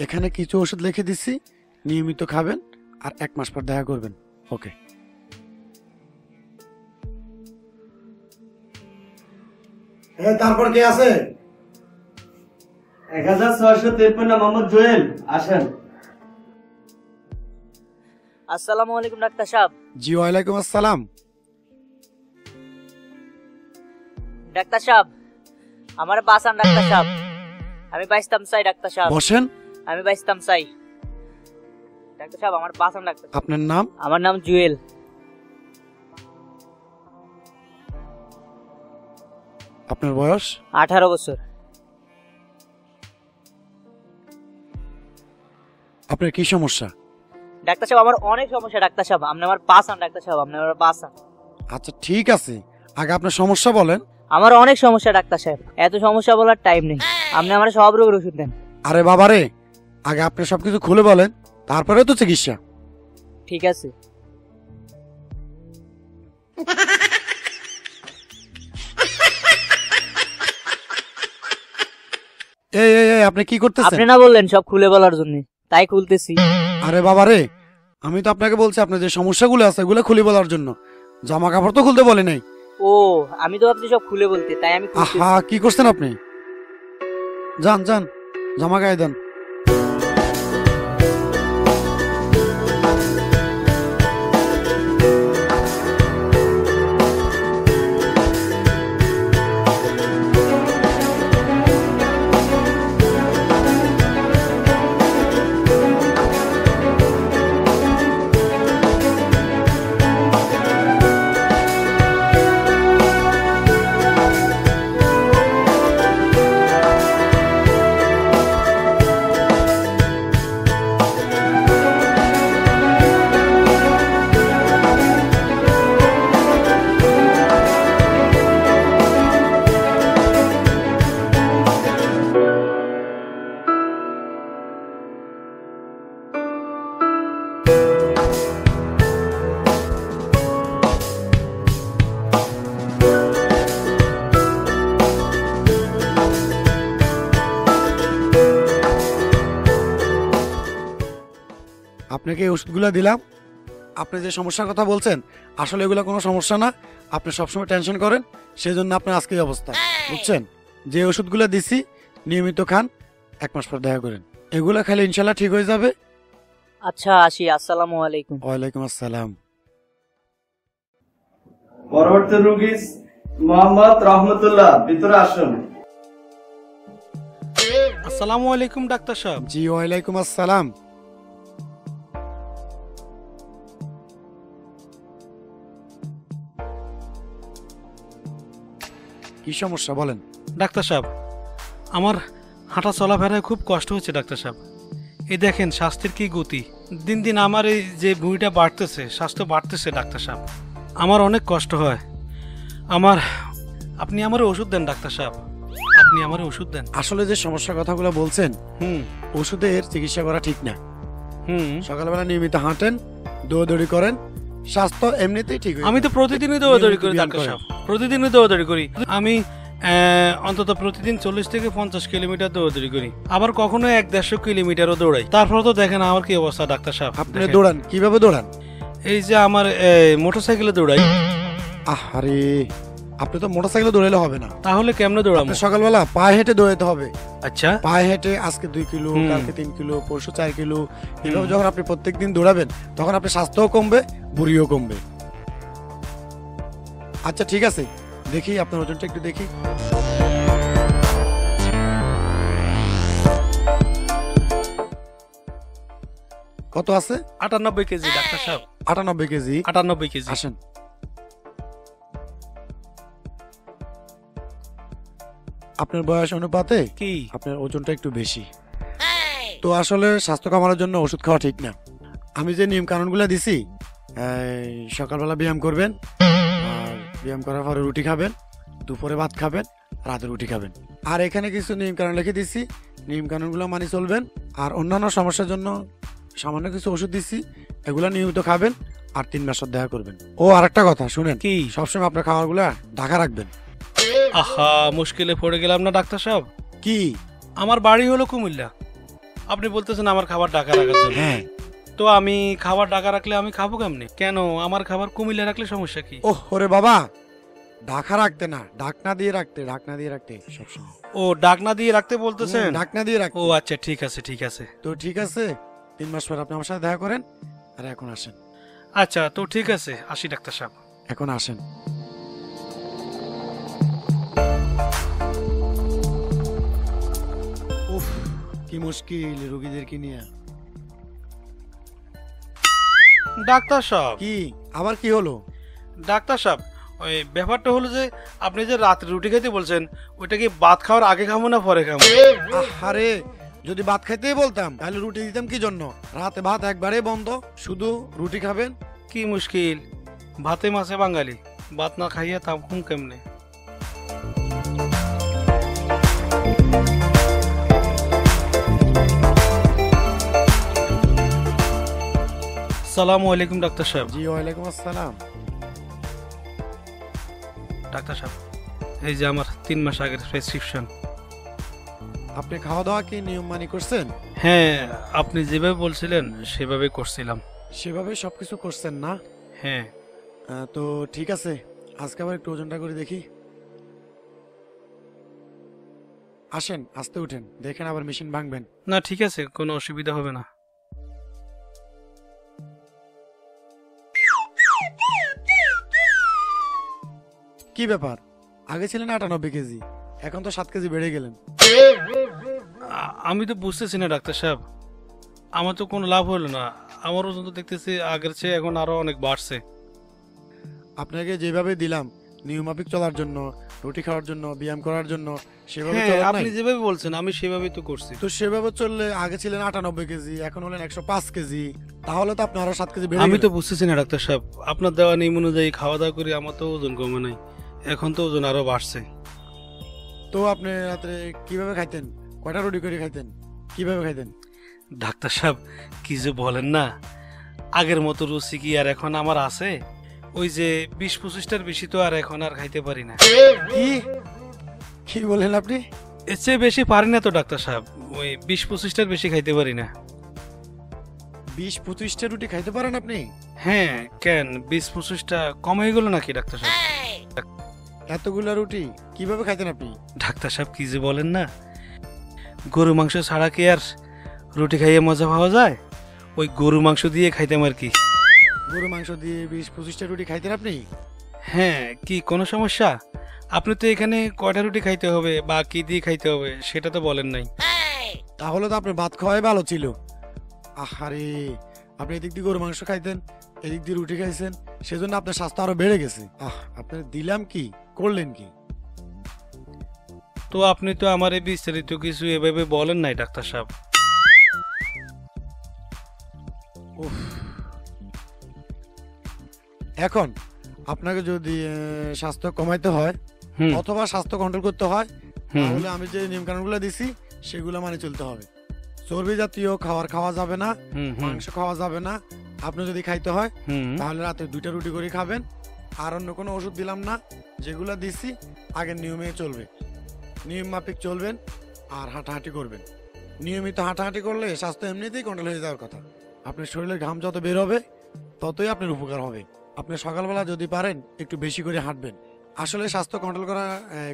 এখানে কিছু ওষুধ লিখে দিচ্ছি, নিয়মিত খাবেন আর 1 মাস পর দেখা করবেন। ওকে। তারপর কে আছে? 1653 মোহাম্মদ জুয়েল, আসেন। আসসালামু আলাইকুম ডাক্তার সাহেব। জি ওয়ালাইকুম আসসালাম। ডাক্তার সাহেব আমার বাসান ডাক্তার সাহেব, আমি বাইস্তাম চাই ডাক্তার সাহেব। বসেন। আমি বাইস্তাম চাই ডাক্তার সাহেব, আমার বাসান ডাক্তার। আপনার নাম? আমার নাম জুয়েল। আপনার বয়স? 18 বছর। আপনার কি সমস্যা? ডাক্তার সাহেব আমার অনেক সমস্যা ডাক্তার সাহেব, আপনি আমার বাসান ডাক্তার সাহেব, আপনি আমার বাসান। আচ্ছা ঠিক আছে, আগে আপনার সমস্যা বলেন। আমার অনেক সমস্যা ডাক্তার সাহেব, এত সমস্যা বলার টাইম নেই, আপনি আমার সব রোগের ওষুধ দেন। আরে বাবারে, আগে আপনি সবকিছু খুলে বলেন, তারপরে তো চিকিৎসা। ঠিক আছে। এই এই এই, আপনি কি করতেছেন? আপনি না বললেন সব খুলে বলার জন্য, তাই খুলতেছি। আরে বাবারে, আমি তো আপনাকে বলছি আপনার যে সমস্যাগুলো আছে এগুলো খুলে বলার জন্য, জামা কাপড় তো খুলতে বলে নাই। ও, আমি তো আপনি সব খুলে বলতে, তাই আমি খুলতেছি। আহা, কি করছেন আপনি? যান যান, জামা গায়ে দেন। আপনাকে এই ওষুধগুলো দিলাম। আপনি যে সমস্যার কথা বলছেন আসলে এগুলো কোনো সমস্যা না, আপনি সবসময় টেনশন করেন, সেই জন্য আপনার আজকে এই অবস্থা, বুঝছেন? যে ওষুধগুলো দিছি নিয়মিত খান, 1 মাস পর দেখা করেন, এগুলো খাইলে ইনশাল্লাহ ঠিক হয়ে যাবে। আচ্ছা আসি, আসসালামু আলাইকুম। ওয়ালাইকুম আসসালাম। পরবর্তী রোগী মোহাম্মদ রহমতুল্লাহ, ভিতরে আসুন। আসসালামু আলাইকুম ডাক্তার সাহেব। জি ওয়ালাইকুম আসসালাম। কি সমস্যা বলেন? ডাক্তার সাহেব আমার হাঁটা চলাফেরায় খুব কষ্ট হচ্ছে ডাক্তার সাহেব। এই দেখেন স্বাস্থ্যের কি গতি, দিন দিন আমার এই যে ভুঁড়িটা বাড়তেছে, স্বাস্থ্য বাড়তেছে ডাক্তার সাহেব, আমার অনেক কষ্ট হয়। আপনি আমার ওষুধ দেন ডাক্তার সাহেব, আপনি আমার ওষুধ দেন। আসলে যে সমস্যার কথাগুলো বলছেন, ওষুধের চিকিৎসা করা ঠিক না। সকালবেলা নিয়মিত হাঁটেন, দৌড়াদৌড়ি করেন, স্বাস্থ্য এমনিতেই ঠিক। আমি তো প্রতিদিনই দৌড়াদৌড়ি করি ডাক্তার সাহেব, প্রতিদিনই দৌড়াদৌড়ি করি। আমি অন্তত প্রতিদিন 40 থেকে 50 কিলোমিটার দৌড়াদৌড়ি করি, আবার কখনো 1-150 কিলোমিটারও দৌড়াই। তারপর তো দেখেন আমার কি অবস্থা ডাক্তার সাহেব। আপনি দৌড়ান কিভাবে? দৌড়ান এই যে আমার মোটরসাইকেলে দৌড়াই। আরে আপনি তো মোটরসাইকেলে দৌড়ালে হবে না, তাহলে কেমনে দৌড়াবো? সকালবেলা পায়ে হেঁটে দৌড়াতে হবে। আচ্ছা, পায়ে হেঁটে আজকে 2 কিলো, কালকে 3 কিলো, পরশু 4 কিলো, এভাবে যখন আপনি প্রত্যেকদিন দৌড়াবেন তখন আপনার স্বাস্থ্যও কমবে, বুড়িও কমবে। আচ্ছা ঠিক আছে, দেখি আপনার ওজনটা একটু দেখি। কত আছে? 98 কেজি ডাক্তার সাহেব। 98 কেজি? 98 কেজি। আসেন। আপনার বয়স অনুপাতে কি আপনার ওজনটা একটু বেশি, তো আসলে স্বাস্থ্য কামানোর জন্য ওষুধ খাওয়া ঠিক না। আমি যে নিয়ম কানুনগুলো দিছি, সকালবেলা ব্যায়াম করবেন, আর ব্যায়াম করার পরে রুটি খাবেন, দুপুরে ভাত খাবেন, রাতে রুটি খাবেন। আর এখানে কিছু নিয়ম কানুন লিখে দিচ্ছি, নিয়ম কানুনগুলো মানি চলবেন। আর অন্যান্য সমস্যার জন্য সামান্য কিছু ওষুধ দিচ্ছি, এগুলো নিয়মিত খাবেন আর 3 মাস দেখা করবেন। ও আরেকটা কথা শুনেন, কি? সবসময় আপনার খাবারগুলো ঢাকা রাখবেন। আহা, মুশকিলে পড়ে গেলাম না ডাক্তার সাহেব? কি? আমার বাড়ি হলো কুমিল্লা, আপনি বলতেছেন আমার খাবার ঢাকা রাখার জন্য। হ্যাঁ। তো আমি খাবার ঢাকা রাখলে আমি খাবো কেমনে? কেন আমার খাবার কুমিল্লা রাখলে সমস্যা কি? ওহ ওরে বাবা, ঢাকা রাখতে না, ঢাকনা দিয়ে রাখতে, ঢাকনা দিয়ে রাখতে সবসময়। ও ডাকনা দিয়ে রাখতে বলতেছেন? ঢাকনা দিয়ে রাখতে। ও আচ্ছা, ঠিক আছে ঠিক আছে। তো ঠিক আছে, 3 মাস পর আপনি আমার সাথে দেখা করেন। আর এখন আসেন। আচ্ছা তো ঠিক আছে, আসি ডাক্তার সাহেব। এখন আসেন। উফ, কি মুশকিল রোগীদেরকে নিয়ে। ডাক্তার সাহেব, কি আবার কি হলো? ডাক্তার সাহেব, ওই ব্যাপারটা হলো যে আপনি যে রাত্রে রুটি খেতে বলছেন, ওইটা কি ভাত খাওয়ার আগে খাবো না পরে খাবো? আরে যদি ভাত খাইতেই বলতাম তাহলে রুটি দিতাম কি জন্য? রাতে ভাত একবারে বন্ধ, শুধু রুটি খাবেন। কি মুশকিল, ভাতে মাছে বাঙালি, ভাত না খাইয়া থাকুন কেমনে? সালামু আলাইকুম ডাক্তার সাহেব। জি ওয়ালাইকুম আসসালাম। ডাক্তার সাহেব, এই যে আমার 3 মাস আগের প্রেসক্রিপশন। আপনি খাওয়া দাওয়া কি নিয়ম মানি করছেন? হ্যাঁ, আপনি যেভাবে বলছিলেন সেভাবে করছিলাম। সেভাবে সবকিছু করছেন না? হ্যাঁ। তো ঠিক আছে, আজকে আবার একটু ওজনটা করে দেখি। আসেন, আস্তে উঠেন, দেখেন আবার মেশিন ভাঙবেন। না ঠিক আছে, কোনো অসুবিধা হবে না। কি ব্যাপার, আগে ছিলেন 98 কেজি, এখন তো 7 কেজি বেড়ে গেলেন। আমি তো বুঝতেছি না ডাক্তার সাহেব, আমার তো কোনো লাভ হলো না। আমার ওজন তো দেখতেছি আগের চেয়ে এখন আরো অনেক বাড়ছে। আপনাকে যেভাবে দিলাম নিয়মাফিক চলার জন্য, রুটি খাওয়ার জন্য, ব্যায়াম করার জন্য, সেভাবে হ্যাঁ, চলেন নাই? আপনি যেভাবে বলছেন আমি সেভাবেই তো করছি। তো সেভাবে চললে আগে ছিলেন 98 কেজি, এখন হলেন 105 কেজি, তাহলে তো আপনি আরো 7 কেজি বেড়ে আমি তো গেলেন। বুঝতেছি না ডাক্তার সাহেব, আপনার দেওয়া নিয়ম অনুযায়ী খাওয়া দাওয়া করে আমার তো ওজন কমে নাই, এখন তো ওজন আরো বাড়ছে। তো আপনি রাত্রে কিভাবে খাইতেন? কয়টা রুটি করে খাইতেন? কিভাবে খাইতেন? ডাক্তার সাহেব, কি যে বলেন না, আগের মতো রুচি কি আর এখন আমার আছে? ওই যে 20-25টার বেশি তো আর এখন আর খাইতে পারি না। কি কি বলেন আপনি? এর চেয়ে বেশি পারি না তো ডাক্তার সাহেব, ওই 20-25টার বেশি খাইতে পারি না। 20-25টা রুটি খাইতে পারেন আপনি? হ্যাঁ, কেন 20-25টা কম হয়ে গেল নাকি ডাক্তার সাহেব? এতগুলা রুটি কিভাবে খাইতেন আপনি? ডাক্তার সাহেব, কি যে বলেন না, গরু মাংস ছাড়া কি আর রুটি খাইয়ে মজা পাওয়া যায়? ওই গরু মাংস দিয়ে খাইতাম আর কি। গরু মাংস দিয়ে 20-25টা রুটি খাইতেন আপনি? হ্যাঁ, কি কোনো সমস্যা? আপনি তো এখানে কয়টা রুটি খাইতে হবে বা কি দিয়ে খাইতে হবে সেটা তো বলেন নাই। তাহলে তো আপনার ভাত খাওয়াই ভালো ছিল। আহারে, আপনি এদিক দিয়ে গরু মাংস খাইতেন, এদিক দিয়ে রুটি খাইছেন, সেজন্য আপনার স্বাস্থ্য আরো বেড়ে গেছে। আপনার দিলাম কি, করলেন কি? তো আপনি তো আমার এই বিস্তারিত কিছু এভাবে বলেন নাই ডাক্তার সাহেব। উফ। এখন আপনাকে যদি স্বাস্থ্য কমাইতে হয় হুম, অথবা স্বাস্থ্য কন্ট্রোল করতে হয়, হুম, তাহলে আমি যে নিয়ম কানুনগুলো দিছি সেগুলো মানে চলতে হবে। চর্বি জাতীয় খাবার খাওয়া যাবে না, হুম, হুম, মাংস খাওয়া যাবে না। আপনি যদি খাইতে হয় হুম। তাহলে রাতে 2টা রুটি করে খাবেন। আর অন্য কোনো ওষুধ দিলাম না, যেগুলো দিছি আগের নিয়মে চলবে, নিয়ম মাফিক চলবেন আর হাঁটাহাঁটি করবেন। নিয়মিত হাঁটাহাঁটি করলে স্বাস্থ্য এমনিতেই কন্ট্রোল হয়ে যাওয়ার কথা। আপনার শরীরের ঘাম যত বের হবে ততই আপনার উপকার হবে। আপনি সকালবেলা যদি পারেন একটু বেশি করে হাঁটবেন। আসলে স্বাস্থ্য কন্ট্রোল করা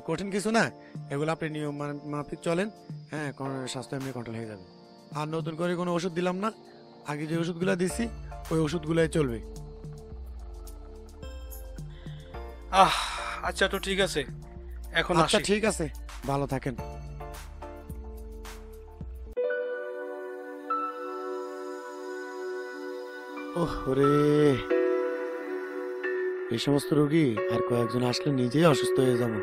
কঠিন কিছু না, এগুলো আপনি নিয়ম মাফিক চলেন, হ্যাঁ, স্বাস্থ্য এমনি কন্ট্রোল হয়ে যাবে। আর নতুন করে কোনো ওষুধ দিলাম না, আগে যে ওষুধগুলো দিছি ওই ওষুধগুলোই চলবে। আচ্ছা তো ঠিক আছে, এখন আচ্ছা আসি। ঠিক আছে, ভালো থাকেন। ওরে, এই সমস্ত রোগী আর কয়েকজন আসলে নিজেই অসুস্থ হয়ে যাবো।